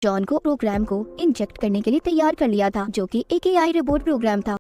John को programme को inject करने के लिए तैयार कर लिया था, जो कि एक एआई रोबोट प्रोग्राम था।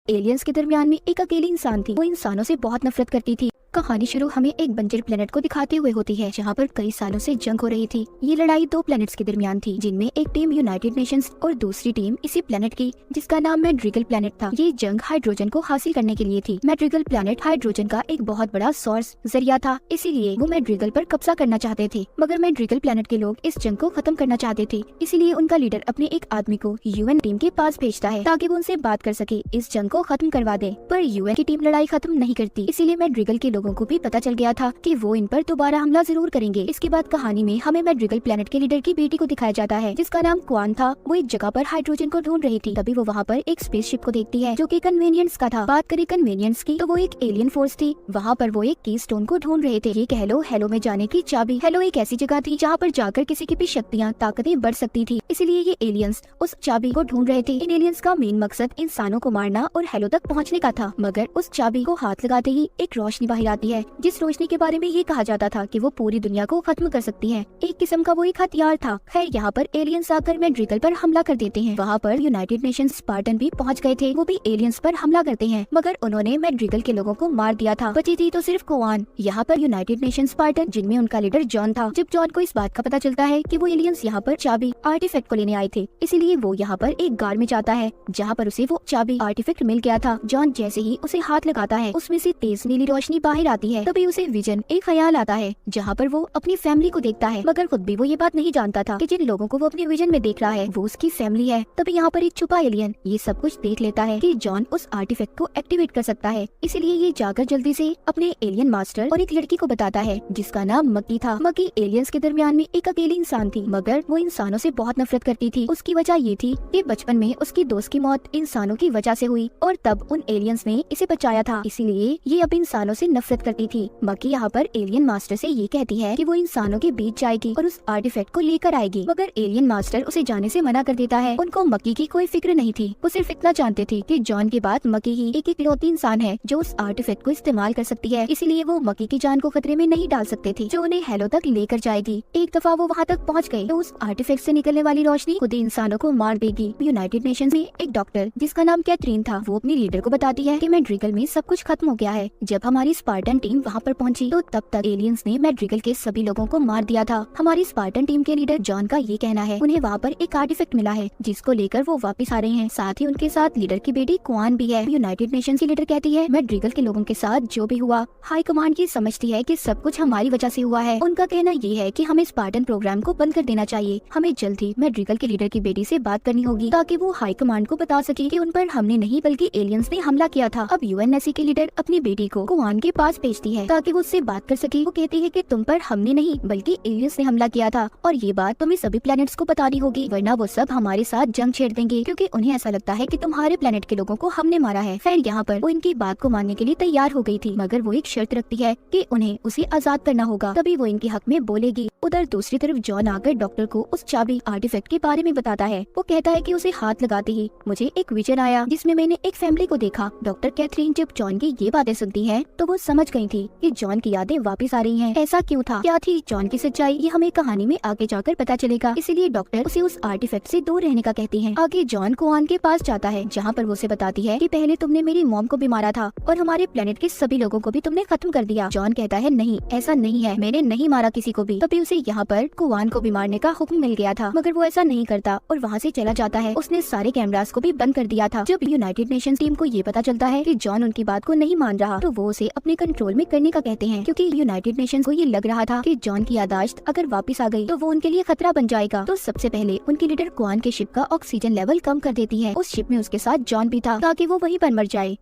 एलियंस के दरमियान में एक अकेली इंसान थी। वो इंसानों से बहुत नफरत करती थी। कहानी शुरू हमें एक बंजर प्लेनेट को दिखाते हुए होती है, जहाँ पर कई सालों से जंग हो रही थी। ये लड़ाई दो प्लेनेट्स के दरमियान थी, जिनमें एक टीम यूनाइटेड नेशंस और दूसरी टीम इसी प्लेनेट की, जिसका नाम मैड्रिगल प्लेनेट था। ये जंग हाइड्रोजन को हासिल करने के लिए थी। मैड्रिगल प्लेनेट हाइड्रोजन का एक बहुत बड़ा सोर्स जरिया था, इसीलिए वो मैड्रिगल पर कब्जा करना चाहते थे। मगर मैड्रिगल प्लेनेट के लोग इस जंग को खत्म करना चाहते थे, इसीलिए उनका लीडर अपने एक आदमी को यूएन टीम के पास भेजता है, ताकि वो उनसे बात कर सके, इस जंग को खत्म करवा दे। पर यूएन की टीम लड़ाई खत्म नहीं करती, इसीलिए मैड्रिगल के लोगों को भी पता चल गया था कि वो इन पर दोबारा हमला जरूर करेंगे। इसके बाद कहानी में हमें मैड्रिगल प्लेनेट के लीडर की बेटी को दिखाया जाता है, जिसका नाम क्वान था। वो एक जगह पर हाइड्रोजन को ढूंढ रही थी। तभी वो वहाँ पर एक स्पेसशिप को देखती है, जो कि कन्वेनियंस का था। बात करें कन्वेनियंस की, तो वो एक एलियन फोर्स थी। वहाँ पर वो एक की स्टोन को ढूंढ रहे थे। ये कह लो हेलो में जाने की चाबी। हेलो एक ऐसी जगह थी जहाँ पर जाकर किसी की भी शक्तियाँ ताकतें बढ़ सकती थी, इसलिए ये एलियंस उस चाबी को ढूंढ रहे थे। इन एलियंस का मेन मकसद इंसानों को मारना और हेलो तक पहुँचने का था। मगर उस चाबी को हाथ लगाते ही एक रोशनी बाहर आती है, जिस रोशनी के बारे में ये कहा जाता था कि वो पूरी दुनिया को खत्म कर सकती है। एक किस्म का वो एक हथियार था। खैर यहाँ पर एलियंस आकर मैड्रिगल पर हमला कर देते हैं। वहाँ पर यूनाइटेड नेशंस स्पार्टन भी पहुँच गए थे। वो भी एलियंस पर हमला करते हैं, मगर उन्होंने मैड्रिगल के लोगों को मार दिया था। बची थी तो सिर्फ कोआन। यहाँ पर यूनाइटेड नेशंस स्पार्टन, जिनमें उनका लीडर जॉन था। जब जॉन को इस बात का पता चलता है कि वो एलियंस यहाँ पर चाबी आर्टिफैक्ट को लेने आए थे, इसीलिए वो यहाँ पर एक गाड़ में जाता है, जहाँ पर उसे वो चाबी आर्टिफैक्ट मिल गया था। जॉन जैसे ही उसे हाथ लगाता है, उसमें से तेज नीली रोशनी बाहर आती है। तभी उसे विजन, एक ख्याल आता है, जहाँ पर वो अपनी फैमिली को देखता है। मगर खुद भी वो ये बात नहीं जानता था कि जिन लोगों को वो अपने विजन में देख रहा है वो उसकी फैमिली है। तभी यहाँ पर एक छुपा एलियन ये सब कुछ देख लेता है कि जॉन उस आर्टिफैक्ट को एक्टिवेट कर सकता है, इसीलिए ये जाकर जल्दी से अपने एलियन मास्टर और एक लड़की को बताता है, जिसका नाम मक्की था। मक्की एलियंस के दरमियान में एक अकेली इंसान थी, मगर वो इंसानों से बहुत नफरत करती थी। उसकी वजह ये थी कि बचपन में उसकी दोस्त की मौत इंसानों की वजह से हुई, और तब उन एलियंस ने इसे बचाया था, इसीलिए ये अब इंसानों से नफरत करती थी। मक्की यहाँ पर एलियन मास्टर से ये कहती है कि वो इंसानों के बीच जाएगी और उस आर्टिफैक्ट को लेकर आएगी, मगर एलियन मास्टर उसे जाने से मना कर देता है। उनको मक्की की कोई फिक्र नहीं थी। वो सिर्फ इतना जानते थे कि जॉन के बाद मक्की ही एक इकलौती इंसान है जो उस आर्टिफैक्ट को इस्तेमाल कर सकती है, इसीलिए वो मक्की की जान को खतरे में नहीं डाल सकते थे, जो उन्हें हेलो तक लेकर जाएगी। एक दफा वो वहाँ तक पहुँच गए तो उस आर्टिफैक्ट से निकलने वाली रोशनी खुद ही इंसानों को मार देगी। यूनाइटेड नेशंस में एक डॉक्टर, जिसका नाम कैथरीन था, वो अपनी लीडर को बताती है कि मैड्रिगल में सब कुछ खत्म हो गया है। जब हमारी स्पार्टन टीम वहाँ पर पहुँची तो तब तक एलियंस ने मैड्रिगल के सभी लोगों को मार दिया था। हमारी स्पार्टन टीम के लीडर जॉन का ये कहना है, उन्हें वहाँ पर एक आर्टिफैक्ट मिला है, जिसको लेकर वो वापस आ रहे हैं। साथ ही उनके साथ लीडर की बेटी क्वान भी है। यूनाइटेड नेशंस की लीडर कहती है, मैड्रिगल के लोगों के साथ जो भी हुआ, हाई कमांड ये समझती है कि सब कुछ हमारी वजह से हुआ है। उनका कहना ये है कि हमें स्पार्टन प्रोग्राम को बंद कर देना चाहिए। हमें जल्द ही मैड्रिगल के लीडर की बेटी से बात करनी होगी, ताकि वो हाई कमांड को बता सके कि उन पर हमने नहीं बल्कि एलियंस ने हमला किया था। अब यूएनएससी की लीडर अपनी बेटी को क्वान के पास भेजती है, ताकि वो उससे बात कर सके। वो कहती है कि तुम पर हमने नहीं बल्कि एलियंस ने हमला किया था, और ये बात तुम्हें सभी प्लैनेट्स को बतानी होगी, वरना वो सब हमारे साथ जंग छेड़ देंगे, क्योंकि उन्हें ऐसा लगता है कि तुम्हारे प्लैनेट के लोगों को हमने मारा है। खैर यहाँ पर वो इनकी बात को मानने के लिए तैयार हो गई थी, मगर वो एक शर्त रखती है कि उन्हें उसे आजाद करना होगा, तभी वो इनके हक में बोलेगी। उधर दूसरी तरफ जॉन आकर डॉक्टर को उस चाबी आर्टिफैक्ट के बारे में बताता है। वो कहता है कि उसे हाथ लगाते ही मुझे एक विजन आया, जिसमें मैंने एक फैमिली को देखा। डॉक्टर कैथरीन जब जॉन की ये बातें सुनती है तो वो समझ गई थी कि जॉन की यादें वापस आ रही हैं। ऐसा क्यों था, क्या थी जॉन की सच्चाई, ये हमें कहानी में आगे जाकर पता चलेगा। इसीलिए डॉक्टर उसे उस आर्टिफैक्ट से दूर रहने का कहती हैं। आगे जॉन क्वान के पास जाता है, जहाँ पर वो उसे बताती है कि पहले तुमने मेरी मॉम को भी मारा था और हमारे प्लेनेट के सभी लोगों को भी तुमने खत्म कर दिया। जॉन कहता है नहीं, ऐसा नहीं है, मैंने नहीं मारा किसी को भी। तभी उसे यहाँ पर क्वान को भी मारने का हुक्म मिल गया था, मगर वो ऐसा नहीं करता और वहाँ से चला जाता है। उसने सारे कैमरास को भी बंद कर दिया था। जब यूनाइटेड नेशंस टीम को ये पता चलता है कि जॉन उनकी बात को नहीं मान रहा, तो वो उसे अपने कंट्रोल में करने का कहते हैं, क्योंकि यूनाइटेड नेशंस को ये लग रहा था कि जॉन की याददाश्त अगर वापस आ गई तो वो उनके लिए खतरा बन जाएगा। तो सबसे पहले उनकी लीडर क्वान के शिप का ऑक्सीजन लेवल कम कर देती है। उस शिप में उसके साथ जॉन भी था, ताकि वो वहीं पर मर जाए।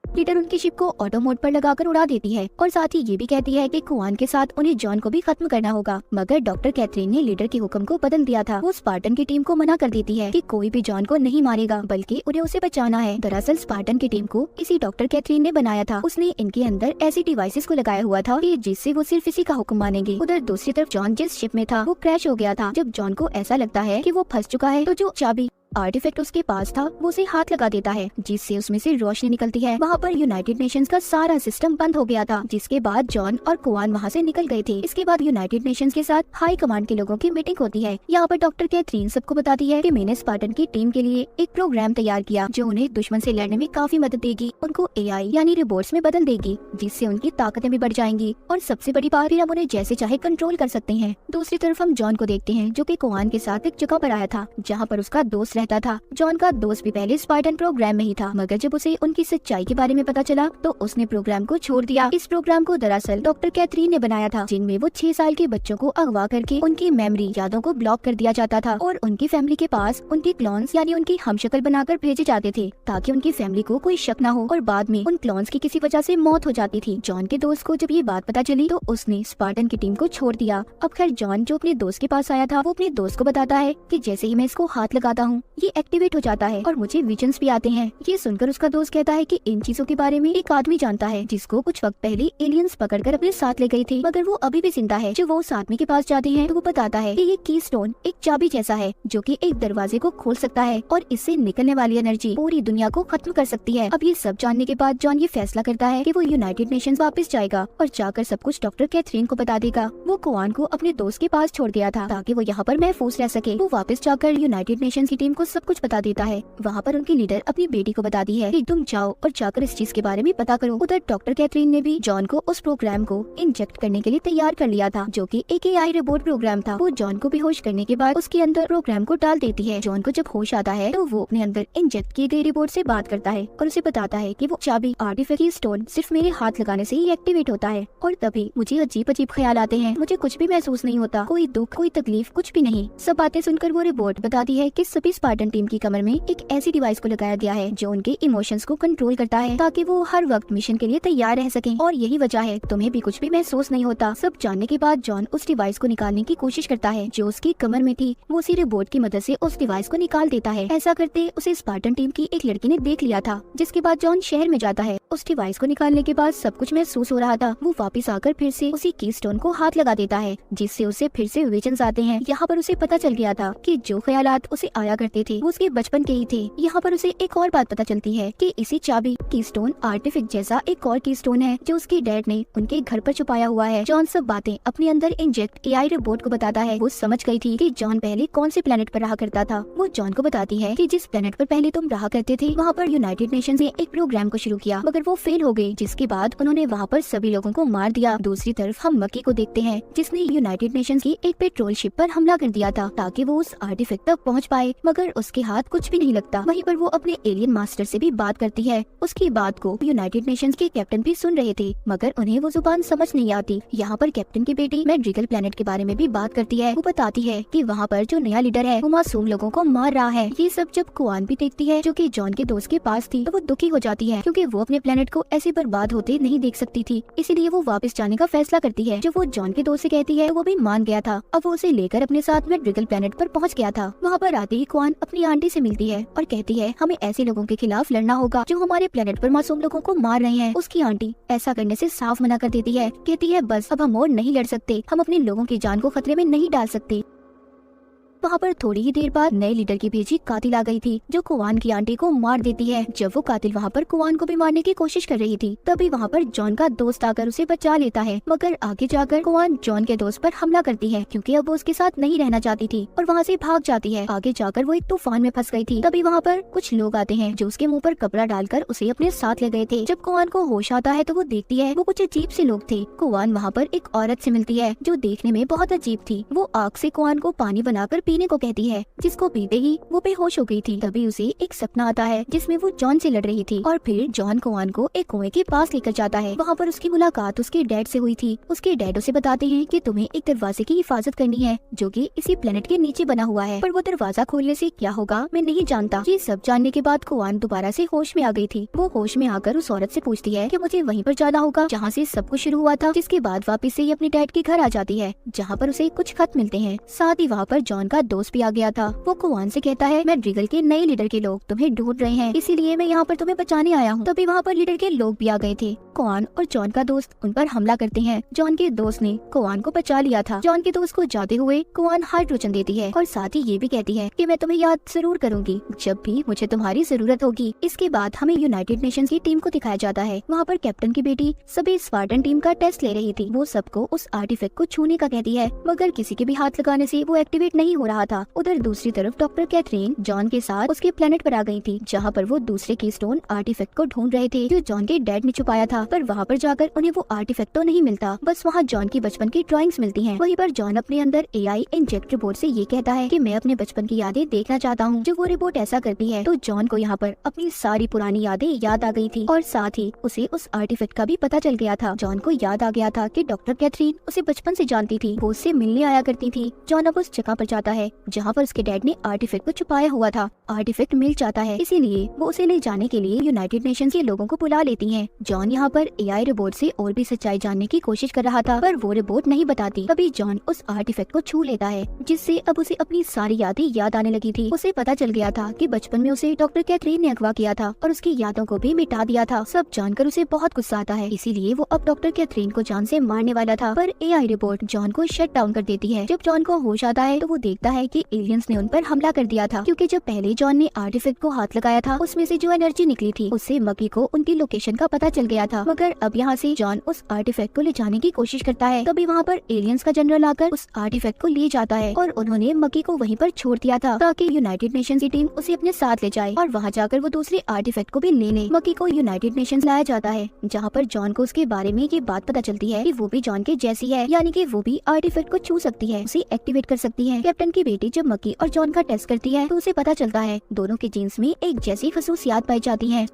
लीडर उनकी शिप को ऑटो मोड पर लगाकर उड़ा देती है और साथ ही ये भी कहती है कि क्वान के साथ उन्हें जॉन को भी खत्म करना होगा। मगर डॉक्टर कैथरीन ने लीडर के हुक्म को बदल दिया था। वो स्पार्टन की टीम को मना कर देती है कि कोई भी जॉन को नहीं मारेगा, बल्कि उन्हें उसे बचाना है। दरअसल स्पार्टन की टीम को इसी डॉक्टर कैथरीन ने बनाया था। उसने इनके अंदर ऐसी डिवाइसेस को लगाया हुआ था कि जिससे वो सिर्फ इसी का हुक्म मानेंगे। उधर दूसरी तरफ जॉन जिस शिप में था वो क्रैश हो गया था। जब जॉन को ऐसा लगता है कि वो फंस चुका है, तो जो चाबी आर्टिफैक्ट उसके पास था वो उसे हाथ लगा देता है, जिससे उसमें से रोशनी निकलती है। वहाँ पर यूनाइटेड नेशंस का सारा सिस्टम बंद हो गया था, जिसके बाद जॉन और कुआन वहाँ से निकल गए थे। इसके बाद यूनाइटेड नेशंस के साथ हाई कमांड के लोगों की मीटिंग होती है। यहाँ पर डॉक्टर कैथरीन सबको बताती है कि मैंने स्पार्टन की टीम के लिए एक प्रोग्राम तैयार किया जो उन्हें दुश्मन से लड़ने में काफी मदद देगी, उनको एआई यानी रोबोट्स में बदल देगी, जिससे उनकी ताकतें भी बढ़ जाएंगी और सबसे बड़ी बात फिर हम उन्हें जैसे चाहे कंट्रोल कर सकते हैं। दूसरी तरफ हम जॉन को देखते हैं जो कि कुआन के साथ एक जगह पर आया था जहाँ पर उसका दोस्त रहता था। जॉन का दोस्त भी पहले स्पार्टन प्रोग्राम में ही था, मगर जब उसे उनकी सच्चाई के बारे में पता चला तो उसने प्रोग्राम को छोड़ दिया। इस प्रोग्राम को दरअसल डॉक्टर कैथरीन ने बनाया था, जिनमें वो 6 साल के बच्चों को अगवा करके उनकी मेमोरी यादों को ब्लॉक कर दिया जाता था और उनकी फैमिली के पास उनके क्लोन्स यानी उनकी हमशक्ल बनाकर भेजे जाते थे ताकि उनकी फैमिली को कोई शक न हो, और बाद में उन क्लोन्स की किसी वजह से मौत हो जाती थी। जॉन के दोस्त को जब ये बात पता चली तो उसने स्पार्टन की टीम को छोड़ दिया। अब खैर जॉन जो अपने दोस्त के पास आया था वो अपने दोस्त को बताता है कि जैसे ही मैं इसको हाथ लगाता हूँ ये एक्टिवेट हो जाता है और मुझे विजन्स भी आते हैं। ये सुनकर उसका दोस्त कहता है कि इन चीजों के बारे में एक आदमी जानता है जिसको कुछ वक्त पहले एलियंस पकड़कर अपने साथ ले गए थे, मगर वो अभी भी जिंदा है। जब वो उस आदमी के पास जाते हैं तो वो बताता है कि ये की स्टोन एक चाबी जैसा है जो कि एक दरवाजे को खोल सकता है और इससे निकलने वाली एनर्जी पूरी दुनिया को खत्म कर सकती है। अब ये सब जानने के बाद जॉन ये फैसला करता है कि वो यूनाइटेड नेशंस वापस जाएगा और जाकर सब कुछ डॉक्टर कैथरीन को बता देगा। वो कुआन को अपने दोस्त के पास छोड़ गया था ताकि वो यहाँ पर महफूज रह सके। वो वापस जाकर यूनाइटेड नेशंस की टीम को सब कुछ बता देता है। वहाँ पर उनकी लीडर अपनी बेटी को बताती है कि तुम जाओ और जाकर इस चीज के बारे में पता करो। उधर डॉक्टर कैथरीन ने भी जॉन को उस प्रोग्राम को इंजेक्ट करने के लिए तैयार कर लिया था जो कि एक एआई रोबोट प्रोग्राम था। वो जॉन को बेहोश करने के बाद उसके अंदर प्रोग्राम को डाल देती है। जॉन को जब होश आता है तो वो अपने अंदर इंजेक्ट किए गए रोबोट से बात करता है और उसे बताता है कि वो चाबी आर्टिफैक्ट की स्टोन सिर्फ मेरे हाथ लगाने से ही एक्टिवेट होता है और तभी मुझे अजीब अजीब ख्याल आते हैं, मुझे कुछ भी महसूस नहीं होता, कोई दुख कोई तकलीफ कुछ भी नहीं। सब बातें सुनकर वो रोबोट बताती है कि सभी स्पार्टन टीम की कमर में एक ऐसी डिवाइस को लगाया गया है जो उनके इमोशंस को कंट्रोल करता है ताकि वो हर वक्त मिशन के लिए तैयार रह सकें और यही वजह है तुम्हें भी कुछ भी महसूस नहीं होता। सब जानने के बाद जॉन उस डिवाइस को निकालने की कोशिश करता है जो उसकी कमर में थी। वो उसी रोबोट की मदद से उस डिवाइस को निकाल देता है। ऐसा करते उसे स्पार्टन टीम की एक लड़की ने देख लिया था, जिसके बाद जॉन शहर में जाता है। उस डिवाइस को निकालने के बाद सब कुछ महसूस हो रहा था। वो वापस आकर फिर से उसी की स्टोन को हाथ लगा देता है जिससे उसे फिर से विजन्स आते हैं। यहाँ पर उसे पता चल गया था कि जो ख्यालात उसे आया करते थे वो उसके बचपन के ही थे। यहाँ पर उसे एक और बात पता चलती है कि इसी चाबी की स्टोन आर्टिफैक्ट जैसा एक और की स्टोन है जो उसके डैड ने उनके घर पर छुपाया हुआ है। जॉन सब बातें अपने अंदर इंजेक्ट एआई रोबोट को बताता है। वो समझ गई थी कि जॉन पहले कौन से प्लेनेट पर रहा करता था। वो जॉन को बताती है कि जिस प्लेनेट पर पहले तुम रहा करते थे वहाँ पर यूनाइटेड नेशंस ने एक प्रोग्राम को शुरू किया मगर वो फेल हो गई, जिसके बाद उन्होंने वहाँ पर सभी लोगों को मार दिया। दूसरी तरफ हम मक्की को देखते हैं जिसने यूनाइटेड नेशंस की एक पेट्रोल शिप पर हमला कर दिया था ताकि वो उस आर्टिफैक्ट तक पहुँच पाए, मगर उसके हाथ कुछ भी नहीं लगता। वहीं पर वो अपने एलियन मास्टर से भी बात करती है। उसकी बात को यूनाइटेड नेशंस के कैप्टन भी सुन रहे थे मगर उन्हें वो जुबान समझ नहीं आती। यहाँ पर कैप्टन की बेटी मैड्रिगल प्लेनेट के बारे में भी बात करती है। वो बताती है कि वहाँ पर जो नया लीडर है वो मासूम लोगों को मार रहा है। ये सब जब कुआन भी देखती है जो कि जॉन के दोस्त के पास थी तो वो दुखी हो जाती है क्योंकि वो अपने प्लेनेट को ऐसे बर्बाद होते नहीं देख सकती थी। इसीलिए वो वापस जाने का फैसला करती है। जो वो जॉन के दोस्त से कहती है वो भी मान गया था। अब वो उसे लेकर अपने साथ मैड्रिगल प्लेनेट पर पहुँच गया था। वहाँ पर आते ही कुआन अपनी आंटी से मिलती है और कहती है हमें ऐसे लोगों के खिलाफ लड़ना होगा जो हमारे प्लेनेट पर मासूम लोगों को मार रहे हैं। उसकी आंटी ऐसा करने से साफ मना कर देती है, कहती है बस अब हम और नहीं लड़ सकते, हम अपने लोगों की जान को खतरे में नहीं डाल सकते। वहाँ पर थोड़ी ही देर बाद नए लीडर की भेजी कातिल आ गई थी जो कुआन की आंटी को मार देती है। जब वो कातिल वहाँ पर कुआन को भी मारने की कोशिश कर रही थी तभी वहाँ पर जॉन का दोस्त आकर उसे बचा लेता है, मगर आगे जाकर कुआन जॉन के दोस्त पर हमला करती है क्योंकि अब वो उसके साथ नहीं रहना चाहती थी और वहाँ से भाग जाती है। आगे जाकर वो एक तूफान में फंस गई थी। तभी वहाँ पर कुछ लोग आते हैं जो उसके मुँह पर कपड़ा डालकर उसे अपने साथ ले गए थे। जब कुआन को होश आता है तो वो देखती है वो कुछ अजीब से लोग थे। कुआन वहाँ पर एक औरत से मिलती है जो देखने में बहुत अजीब थी। वो आग से कुआन को पानी बनाकर पीने को कहती है, जिसको पीते ही वो बेहोश हो गई थी। तभी उसे एक सपना आता है जिसमें वो जॉन से लड़ रही थी और फिर जॉन कुआन को एक कुएं के पास लेकर जाता है। वहाँ पर उसकी मुलाकात उसके डैड से हुई थी। उसके डैड उसे बताते हैं कि तुम्हें एक दरवाजे की हिफाजत करनी है जो कि इसी प्लेनेट के नीचे बना हुआ है, पर वो दरवाजा खोलने से क्या होगा मैं नहीं जानता। ये सब जानने के बाद कुआन दोबारा से होश में आ गई थी। वो होश में आकर उस औरत से पूछती है कि मुझे वहीं पर जाना होगा जहाँ से सब कुछ शुरू हुआ था। जिसके बाद वापिस से अपने डैड के घर आ जाती है जहाँ पर उसे कुछ खत मिलते हैं। साथ ही वहाँ पर जॉन का दोस्त भी आ गया था। वो कोआन से कहता है, मैं ड्रिगल के नए लीडर के लोग तुम्हें ढूंढ रहे हैं, इसीलिए मैं यहाँ पर तुम्हें बचाने आया हूँ। तभी वहाँ पर लीडर के लोग भी आ गए थे। कोआन और जॉन का दोस्त उन पर हमला करते हैं। जॉन के दोस्त ने कोआन को बचा लिया था। जॉन के दोस्त को जाते हुए कोआन हाइड्रोजन देती है और साथ ही ये भी कहती है कि मैं तुम्हें याद जरूर करूंगी जब भी मुझे तुम्हारी जरूरत होगी। इसके बाद हमें यूनाइटेड नेशंस की टीम को दिखाया जाता है। वहाँ पर कैप्टन की बेटी सभी स्पार्टन टीम का टेस्ट ले रही थी। वो सबको उस आर्टिफैक्ट को छूने का कहती है, मगर किसी के भी हाथ लगाने से वो एक्टिवेट नहीं हो रहा था। उधर दूसरी तरफ डॉक्टर कैथरीन जॉन के साथ उसके प्लेनेट पर आ गई थी, जहाँ पर वो दूसरे कीस्टोन आर्टिफैक्ट को ढूंढ रहे थे जो जॉन के डैड ने छुपाया था। पर वहाँ पर जाकर उन्हें वो आर्टिफैक्ट तो नहीं मिलता, बस वहाँ जॉन की बचपन की ड्राइंग्स मिलती हैं। वहीं पर जॉन अपने अंदर AI इंजेक्ट रिपोर्ट से ये कहता है कि मैं अपने बचपन की यादें देखना चाहता हूँ। जब वो रिपोर्ट ऐसा करती है तो जॉन को यहाँ पर अपनी सारी पुरानी यादें याद आ गई थी और साथ ही उसे उस आर्टिफैक्ट का भी पता चल गया था। जॉन को याद आ गया था कि डॉक्टर कैथरीन उसे बचपन से जानती थी, वो उससे मिलने आया करती थी। जॉन अब उस जगह पर जाता है जहाँ पर उसके डैड ने आर्टिफैक्ट को छुपाया हुआ था। आर्टिफैक्ट मिल जाता है, इसीलिए वो उसे ले जाने के लिए यूनाइटेड नेशंस के लोगों को बुला लेती हैं। जॉन यहाँ पर AI रिपोर्ट से और भी सच्चाई जानने की कोशिश कर रहा था, पर वो रिपोर्ट नहीं बताती। तभी जॉन उस आर्टिफैक्ट को छू लेता है, जिससे अब उसे अपनी सारी यादें याद आने लगी थी। उसे पता चल गया था कि बचपन में उसे डॉक्टर कैथरीन ने अगवा किया था और उसकी यादों को भी मिटा दिया था। सब जानकर उसे बहुत गुस्सा आता है, इसीलिए वो अब डॉक्टर कैथरीन को जान से मारने वाला था, पर AI रिपोर्ट जॉन को शट डाउन कर देती है। जब जॉन को होश आता है तो वो देखता है कि एलियंस ने उन पर हमला कर दिया था, क्योंकि जब पहले जॉन ने आर्टिफैक्ट को हाथ लगाया था उसमें से जो एनर्जी निकली थी उससे मकी को उनकी लोकेशन का पता चल गया था। मगर अब यहाँ से जॉन उस आर्टिफैक्ट को ले जाने की कोशिश करता है। तभी वहाँ पर एलियंस का जनरल आकर उस आर्टिफैक्ट को ले जाता है और उन्होंने मकी को वहीं पर छोड़ दिया था ताकि यूनाइटेड नेशंस की टीम उसे अपने साथ ले जाए और वहाँ जाकर वो दूसरे आर्टिफैक्ट को भी ले ले। मकी को यूनाइटेड नेशंस लाया जाता है, जहाँ पर जॉन को उसके बारे में ये बात पता चलती है कि वो भी जॉन के जैसी है, यानी कि वो भी आर्टिफैक्ट को छू सकती है, उसे एक्टिवेट कर सकती है। कैप्टन की बेटी जब मकी और जॉन का टेस्ट करती है तो उसे पता चलता है दोनों के जीन्स में एक जैसी खसूसियात पाई जाती हैं।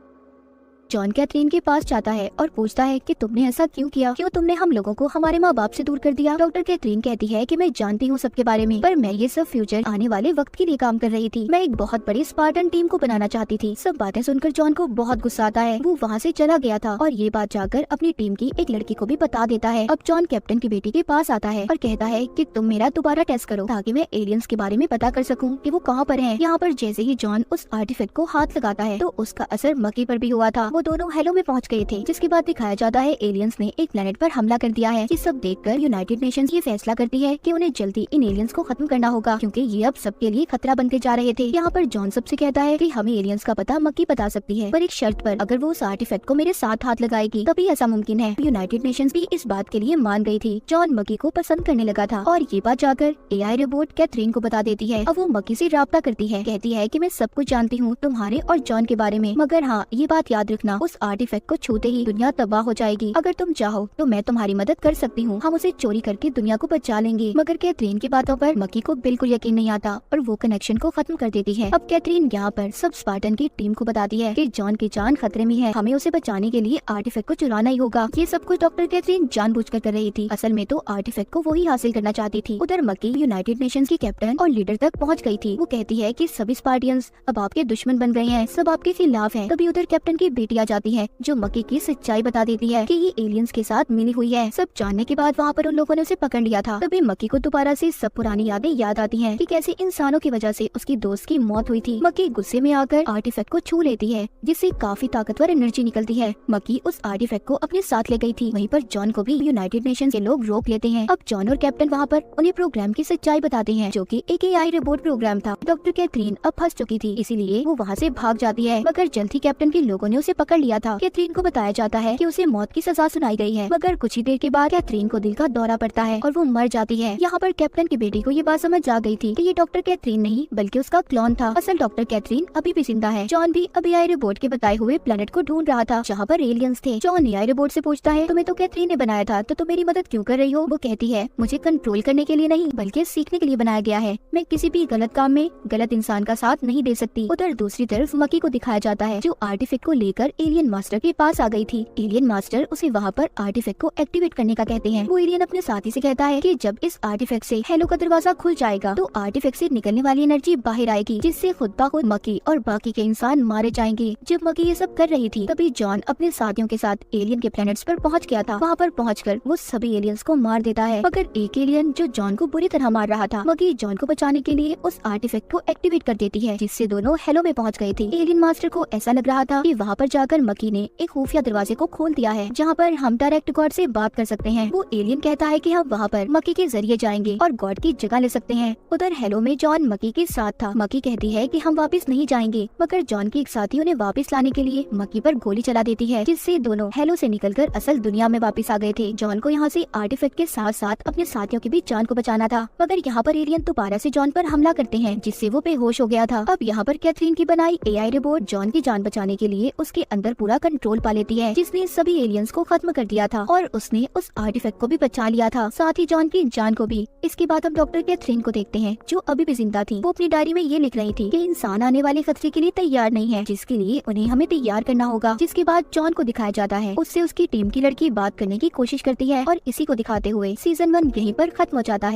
जॉन कैथरीन के पास जाता है और पूछता है कि तुमने ऐसा क्यों किया, क्यों तुमने हम लोगों को हमारे माँ बाप से दूर कर दिया। डॉक्टर कैथरीन कहती है कि मैं जानती हूँ सबके बारे में, पर मैं ये सब फ्यूचर आने वाले वक्त के लिए काम कर रही थी। मैं एक बहुत बड़ी स्पार्टन टीम को बनाना चाहती थी। सब बातें सुनकर जॉन को बहुत गुस्सा आता है। वो वहाँ से चला गया था और ये बात जाकर अपनी टीम की एक लड़की को भी बता देता है। अब जॉन कैप्टन की बेटी के पास आता है और कहता है कि तुम मेरा दोबारा टेस्ट करो ताकि मैं एलियंस के बारे में पता कर सकूं कि वो कहाँ पर हैं। यहाँ पर जैसे ही जॉन उस आर्टिफैक्ट को हाथ लगाता है तो उसका असर मकी पर भी हुआ था। वो दोनों हेलो में पहुँच गए थे, जिसके बाद दिखाया जाता है एलियंस ने एक प्लेनेट पर हमला कर दिया है। ये सब देखकर यूनाइटेड नेशंस ये फैसला करती है कि उन्हें जल्दी इन एलियंस को खत्म करना होगा, क्योंकि ये अब सबके लिए खतरा बनते जा रहे थे। यहाँ पर जॉन सबसे कहता है कि हमें एलियंस का पता मक्की बता सकती है, पर एक शर्त पर, अगर वो उस आर्टिफैक्ट को मेरे साथ हाथ लगाएगी तभी ऐसा मुमकिन है। यूनाइटेड नेशंस भी इस बात के लिए मान गई थी। जॉन मक्की को पसंद करने लगा था और ये बात जाकर AI रोबोट कैथरीन को बता देती है। अब वो मक्की से राब्ता करती है, कहती है कि मैं सब कुछ जानती हूँ तुम्हारे और जॉन के बारे में, मगर हाँ ये बात याद रखना, उस आर्टिफैक्ट को छूते ही दुनिया तबाह हो जाएगी। अगर तुम चाहो तो मैं तुम्हारी मदद कर सकती हूँ, हम उसे चोरी करके दुनिया को बचा लेंगे। मगर कैथरीन की बातों पर मक्की को बिल्कुल यकीन नहीं आता और वो कनेक्शन को खत्म कर देती है। अब कैथरीन यहाँ पर सब स्पार्टन की टीम को बताती है कि जॉन की जान खतरे में है, हमें उसे बचाने के लिए आर्टिफैक्ट को चुराना ही होगा। ये सब कुछ डॉक्टर कैथरीन जानबूझकर कर रही थी, असल में तो आर्टिफैक्ट को वही हासिल करना चाहती थी। उधर मक्की यूनाइटेड नेशंस की कैप्टन और लीडर तक पहुँच गई थी। वो कहती है कि सभी स्पार्टियंस अब आपके दुश्मन बन गए हैं, सब आपके खिलाफ हैं। तभी उधर कैप्टन की बेटी आ जाती है जो मक्की की सच्चाई बता देती है कि ये एलियंस के साथ मिली हुई है। सब जानने के बाद वहाँ पर उन लोगों ने उसे पकड़ लिया था। तभी मक्की को दोबारा से सब पुरानी यादें याद आती हैं कि कैसे इंसानों की वजह से उसकी दोस्त की मौत हुई थी। मक्की गुस्से में आकर आर्टिफैक्ट को छू लेती है, जिससे काफी ताकतवर एनर्जी निकलती है। मक्की उस आर्टिफैक्ट को अपने साथ ले गई थी। वहीं पर जॉन को भी यूनाइटेड नेशंस के लोग रोक लेते हैं। अब जॉन और कैप्टन वहाँ पर उन्हें प्रोग्राम की सच्चाई बताते हैं, जो कि एक AI रोबोट प्रोग्राम था। डॉक्टर कैथरीन अब फंस चुकी थी, इसीलिए वो वहाँ से भाग जाती है, मगर जल्द ही कैप्टन के लोगों ने उसे पकड़ लिया था। कैथरीन को बताया जाता है कि उसे मौत की सजा सुनाई गई है, मगर कुछ ही देर के बाद कैथरीन को दिल का दौरा पड़ता है और वो मर जाती है। यहाँ पर कैप्टन की बेटी को ये बात समझ आ गई थी कि ये डॉक्टर कैथरीन नहीं बल्कि उसका क्लोन था। असल डॉक्टर कैथरीन अभी भी जिंदा है। जॉन भी अब AI रोबोट के बताए हुए प्लेनेट को ढूंढ रहा था जहाँ पर एलियंस थे। जॉन AI रोबोट से पूछता है तुम्हें तो कैथरीन ने बनाया था, तो तुम मेरी मदद क्यों कर रही हो? वो कहती है मुझे कंट्रोल करने के लिए नहीं बल्कि सीखने के लिए बनाया गया है। मैं किसी भी गलत काम में गलत इंसान का साथ नहीं दे सकती। उधर दूसरी तरफ मक्की को दिखाया जाता है जो आर्टिफैक्ट को लेकर और एलियन मास्टर के पास आ गई थी। एलियन मास्टर उसे वहाँ पर आर्टिफैक्ट को एक्टिवेट करने का कहते हैं। वो एलियन अपने साथी से कहता है कि जब इस आर्टिफैक्ट से हेलो का दरवाजा खुल जाएगा तो आर्टिफैक्ट से निकलने वाली एनर्जी बाहर आएगी, जिससे खुद ब खुद मकी और बाकी के इंसान मारे जाएंगे। जब मकी ये सब कर रही थी तभी जॉन अपने साथियों के साथ एलियन के प्लैनेट्स पर पहुंच गया था। वहाँ पर पहुंचकर वो सभी एलियंस को मार देता है, मगर एक एलियन जो जॉन को बुरी तरह मार रहा था, मकी जॉन को बचाने के लिए उस आर्टिफैक्ट को एक्टिवेट कर देती है, जिससे दोनों हेलो में पहुंच गए थे। एलियन मास्टर को ऐसा लग रहा था कि वहाँ पर जाकर मकी ने एक खुफिया दरवाजे को खोल दिया है, जहाँ पर हम डायरेक्ट गॉड से बात कर सकते हैं। वो एलियन कहता है कि हम वहाँ पर मकी के जरिए जाएंगे और गॉड की जगह ले सकते हैं। उधर हेलो में जॉन मकी के साथ था। मकी कहती है कि हम वापस नहीं जाएंगे, मगर जॉन की एक साथी उन्हें वापस लाने के लिए मकी पर गोली चला देती है, जिससे दोनों हेलो से निकलकर असल दुनिया में वापस आ गए थे। जॉन को यहाँ से आर्टिफैक्ट के साथ साथ अपने साथियों की भी जान को बचाना था, मगर यहाँ पर एलियन दोबारा से जॉन पर हमला करते हैं, जिससे वो बेहोश हो गया था। अब यहाँ पर कैथरीन की बनाई एआई रोबोट जॉन की जान बचाने के लिए उसके अंदर पूरा कंट्रोल पा लेती है, जिसने सभी एलियंस को खत्म कर दिया था और उसने उस आर्टिफैक्ट को भी बचा लिया था, साथ ही जॉन की जान को भी। इसके बाद हम डॉक्टर कैथरीन को देखते हैं, जो अभी भी जिंदा थी। वो अपनी डायरी में ये लिख रही थी कि इंसान आने वाले खतरे के लिए तैयार नहीं है, जिसके लिए उन्हें हमें तैयार करना होगा। जिसके बाद जॉन को दिखाया जाता है, उससे उसकी टीम की लड़की बात करने की कोशिश करती है और इसी को दिखाते हुए सीजन 1 यहीं पर खत्म हो जाता है।